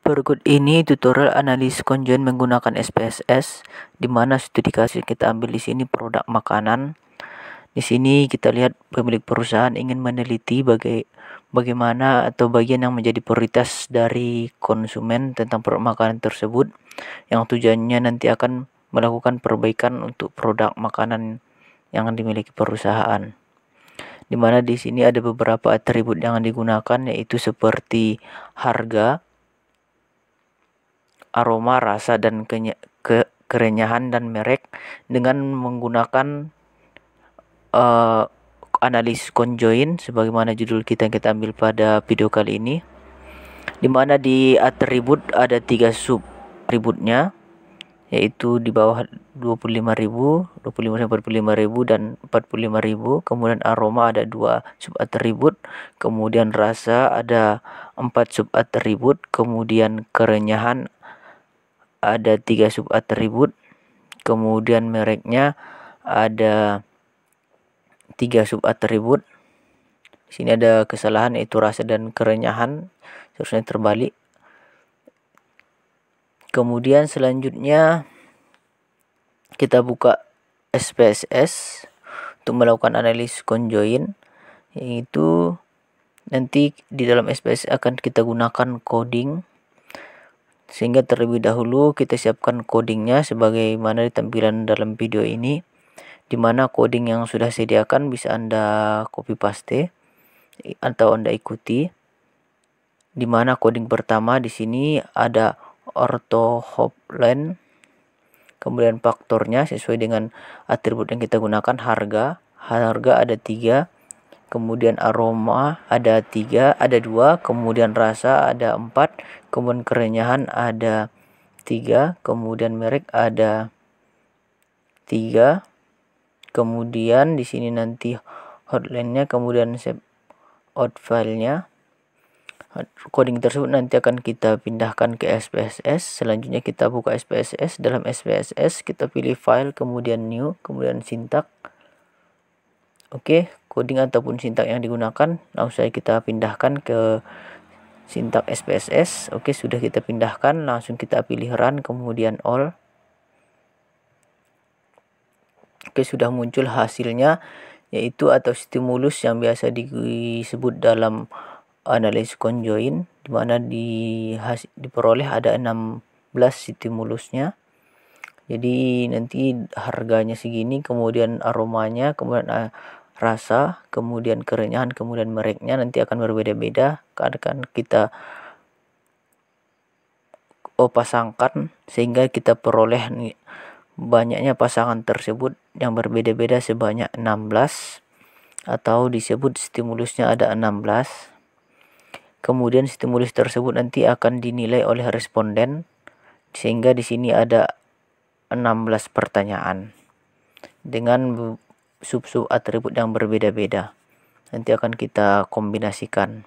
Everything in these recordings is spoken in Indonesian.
Berikut ini tutorial analisis conjoint menggunakan SPSS, di mana studi kasus kita ambil di sini produk makanan. Di sini kita lihat pemilik perusahaan ingin meneliti bagaimana atau bagian yang menjadi prioritas dari konsumen tentang produk makanan tersebut, yang tujuannya nanti akan melakukan perbaikan untuk produk makanan yang dimiliki perusahaan. Di mana di sini ada beberapa atribut yang digunakan, yaitu seperti harga, aroma, rasa, dan kerenyahan dan merek dengan menggunakan analisis conjoint sebagaimana judul kita yang kita ambil pada video kali ini, di mana di atribut ada 3 sub atributnya, yaitu di bawah 25.000, 25.000 dan 45.000. Kemudian aroma ada 2 sub atribut, kemudian rasa ada 4 sub atribut, kemudian kerenyahan ada 3 sub atribut, kemudian mereknya ada 3 sub atribut. Di sini ada kesalahan, yaitu rasa dan kerenyahan seharusnya terbalik. Kemudian selanjutnya kita buka SPSS untuk melakukan analisis conjoint, yaitu nanti di dalam SPSS akan kita gunakan coding, sehingga terlebih dahulu kita siapkan codingnya sebagaimana di tampilan dalam video ini, di mana coding yang sudah sediakan bisa Anda copy paste atau Anda ikuti. Di mana coding pertama di sini ada orthohotline, kemudian faktornya sesuai dengan atribut yang kita gunakan. Harga ada 3, kemudian aroma ada 2, kemudian rasa ada 4, kemudian kerenyahan ada 3, kemudian merek ada 3, kemudian di sini nanti hotline-nya, kemudian save out filenya. Coding tersebut nanti akan kita pindahkan ke SPSS. Selanjutnya kita buka SPSS. Dalam SPSS kita pilih file, kemudian new, kemudian sintak. Oke, coding ataupun sintak yang digunakan langsung saja kita pindahkan ke sintak SPSS. Oke, sudah kita pindahkan, langsung kita pilih run, kemudian all. Oke, sudah muncul hasilnya, yaitu atau stimulus yang biasa disebut dalam analisis conjoint, di mana diperoleh ada 16 stimulusnya. Jadi nanti harganya segini, kemudian aromanya, kemudian rasa, kemudian kerenyahan, kemudian mereknya nanti akan berbeda-beda. Akan kita pasangkan sehingga kita peroleh banyaknya pasangan tersebut yang berbeda-beda sebanyak 16, atau disebut stimulusnya ada 16. Kemudian stimulus tersebut nanti akan dinilai oleh responden, sehingga di sini ada 16 pertanyaan dengan sub-sub atribut yang berbeda-beda. Nanti akan kita kombinasikan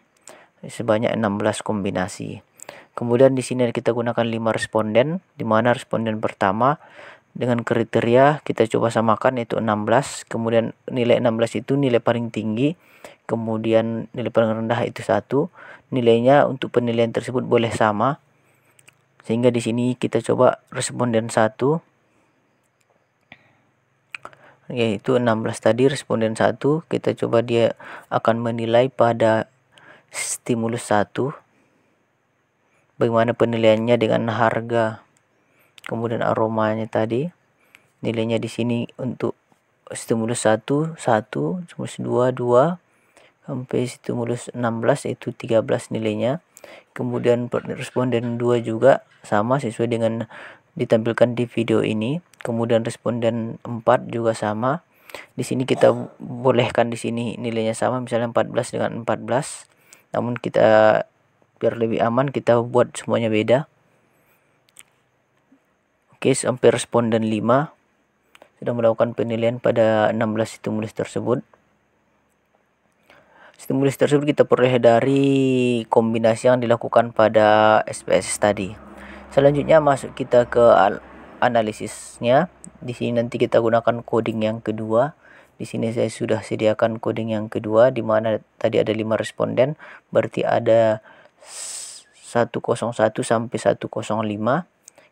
sebanyak 16 kombinasi. Kemudian di sini kita gunakan 5 responden, di mana responden pertama dengan kriteria kita coba samakan, yaitu 16. Kemudian nilai 16 itu nilai paling tinggi, kemudian nilai paling rendah itu 1. Nilainya untuk penilaian tersebut boleh sama, sehingga di sini kita coba responden 1, yaitu 16 tadi. Responden 1 kita coba dia akan menilai pada stimulus 1 bagaimana penilaiannya dengan harga, kemudian aromanya tadi. Nilainya di sini untuk stimulus 1 stimulus 2 sampai stimulus 16 itu 13 nilainya. Kemudian responden 2 juga sama sesuai dengan ditampilkan di video ini. Kemudian responden 4 juga sama. Di sini kita bolehkan di sini nilainya sama, misalnya 14 dengan 14. Namun kita biar lebih aman kita buat semuanya beda. Oke, sampai responden 5 sudah melakukan penilaian pada 16 stimulus tersebut. Stimulus tersebut kita peroleh dari kombinasi yang dilakukan pada SPSS tadi. Selanjutnya masuk kita ke analisisnya. Di sini nanti kita gunakan coding yang kedua. Di sini saya sudah sediakan coding yang kedua, di mana tadi ada 5 responden, berarti ada 101 sampai 105.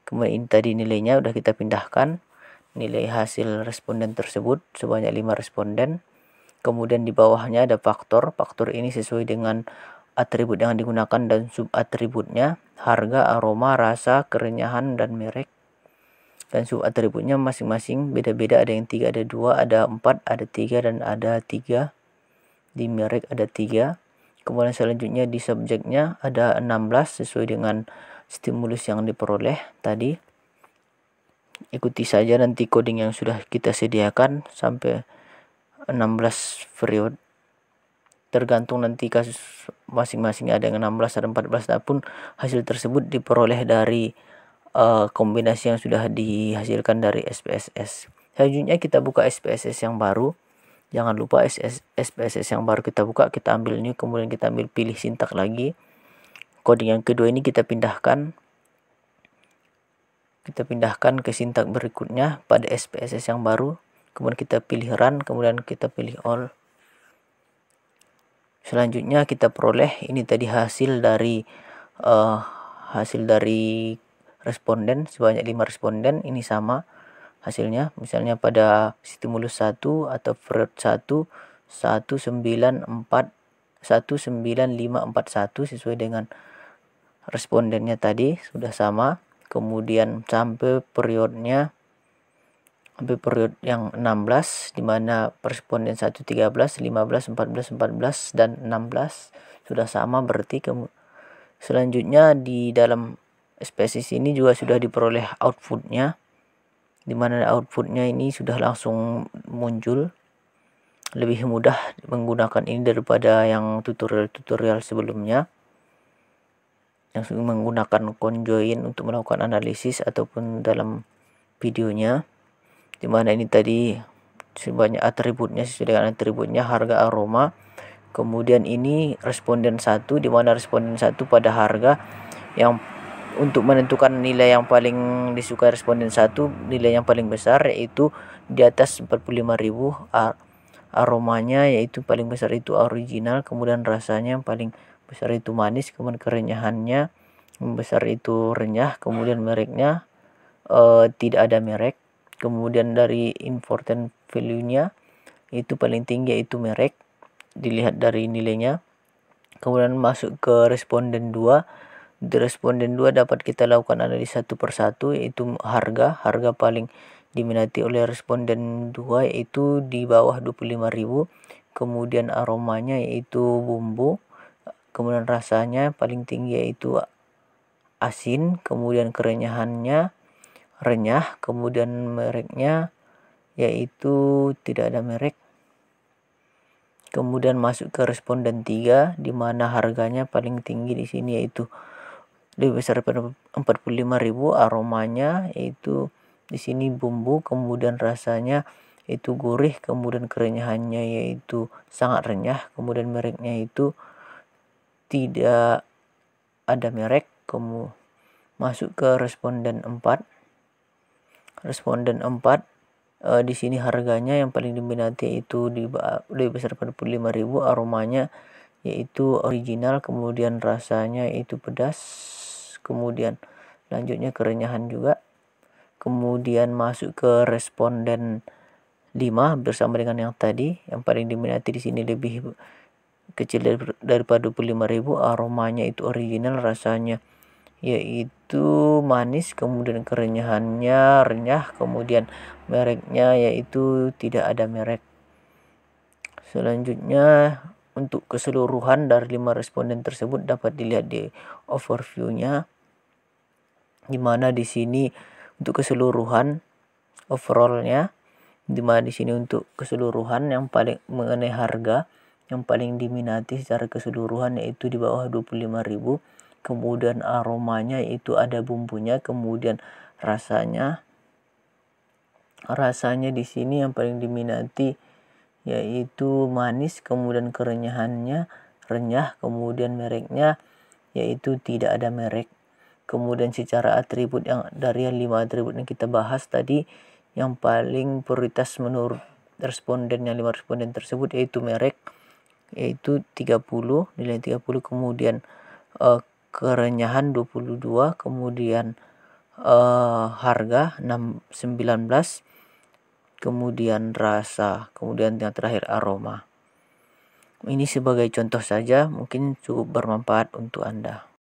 Kemudian ini tadi nilainya udah kita pindahkan, nilai hasil responden tersebut sebanyak 5 responden. Kemudian di bawahnya ada faktor. Faktor ini sesuai dengan atribut yang digunakan dan subatributnya, harga, aroma, rasa, kerenyahan, dan merek. Dan subatributnya masing-masing beda-beda, ada yang 3, ada 2, ada 4, ada 3, dan ada 3. Di merek ada 3. Kemudian selanjutnya di subjeknya ada 16 sesuai dengan stimulus yang diperoleh tadi. Ikuti saja nanti coding yang sudah kita sediakan sampai 16 periode. Tergantung nanti kasus masing-masing, ada yang 16, ada 14, adapun hasil tersebut diperoleh dari kombinasi yang sudah dihasilkan dari SPSS. Selanjutnya kita buka SPSS yang baru. Jangan lupa SPSS yang baru kita buka, kita ambil new, kemudian kita ambil pilih sintak lagi. Coding yang kedua ini kita pindahkan ke sintak berikutnya pada SPSS yang baru. Kemudian kita pilih run, kemudian kita pilih all. Selanjutnya kita peroleh ini tadi hasil dari responden sebanyak 5 responden. Ini sama hasilnya, misalnya pada stimulus 1 atau periode 1 19541 sesuai dengan respondennya tadi sudah sama. Kemudian sampai periode yang 16, di mana responden 1 13, 15, 14, 14 dan 16 sudah sama, berarti selanjutnya di dalam spesies ini juga sudah diperoleh outputnya, di mana outputnya ini sudah langsung muncul. Lebih mudah menggunakan ini daripada yang tutorial sebelumnya yang menggunakan conjoin untuk melakukan analisis ataupun dalam videonya, dimana ini tadi sebanyak atributnya sesuai dengan atributnya, harga, aroma. Kemudian ini responden 1, di mana responden 1 pada harga yang untuk menentukan nilai yang paling disukai responden 1, nilai yang paling besar yaitu di atas 45.000, aromanya yaitu paling besar itu original, kemudian rasanya yang paling besar itu manis, kemudian kerenyahannya yang besar itu renyah, kemudian mereknya tidak ada merek. Kemudian dari important value-nya itu paling tinggi yaitu merek, dilihat dari nilainya. Kemudian masuk ke responden 2. Di responden 2 dapat kita lakukan analisa satu persatu, yaitu harga paling diminati oleh responden 2 yaitu di bawah 25.000. Kemudian aromanya yaitu bumbu, kemudian rasanya paling tinggi yaitu asin, kemudian kerenyahannya renyah, kemudian mereknya yaitu tidak ada merek. Kemudian masuk ke responden 3, di mana harganya paling tinggi di sini yaitu lebih besar daripada 45.000, aromanya yaitu di sini bumbu, kemudian rasanya itu gurih, kemudian kerenyahannya yaitu sangat renyah, kemudian mereknya itu tidak ada merek. Masuk ke responden 4. Responden 4 di sini harganya yang paling diminati itu lebih besar daripada 45.000, aromanya yaitu original, kemudian rasanya itu pedas, kemudian lanjutnya kerenyahan juga. Kemudian masuk ke responden 5 bersama dengan yang tadi, yang paling diminati di sini lebih kecil daripada 25.000, aromanya itu original, rasanya yaitu manis, kemudian kerenyahannya renyah, kemudian mereknya yaitu tidak ada merek. Selanjutnya untuk keseluruhan dari 5 responden tersebut dapat dilihat di overview-nya, di mana di sini untuk keseluruhan overall-nya, di mana di sini untuk keseluruhan yang paling mengenai harga yang paling diminati secara keseluruhan yaitu di bawah 25.000. Kemudian aromanya itu ada bumbunya, kemudian rasanya di sini yang paling diminati yaitu manis, kemudian kerenyahannya renyah, kemudian mereknya yaitu tidak ada merek. Kemudian secara atribut yang dari 5 atribut yang kita bahas tadi, yang paling prioritas menurut responden yang 5 responden tersebut yaitu merek, yaitu 30, nilai 30. Kemudian kerenyahan 22, kemudian harga 19, kemudian rasa, kemudian yang terakhir aroma. Ini sebagai contoh saja, mungkin cukup bermanfaat untuk Anda.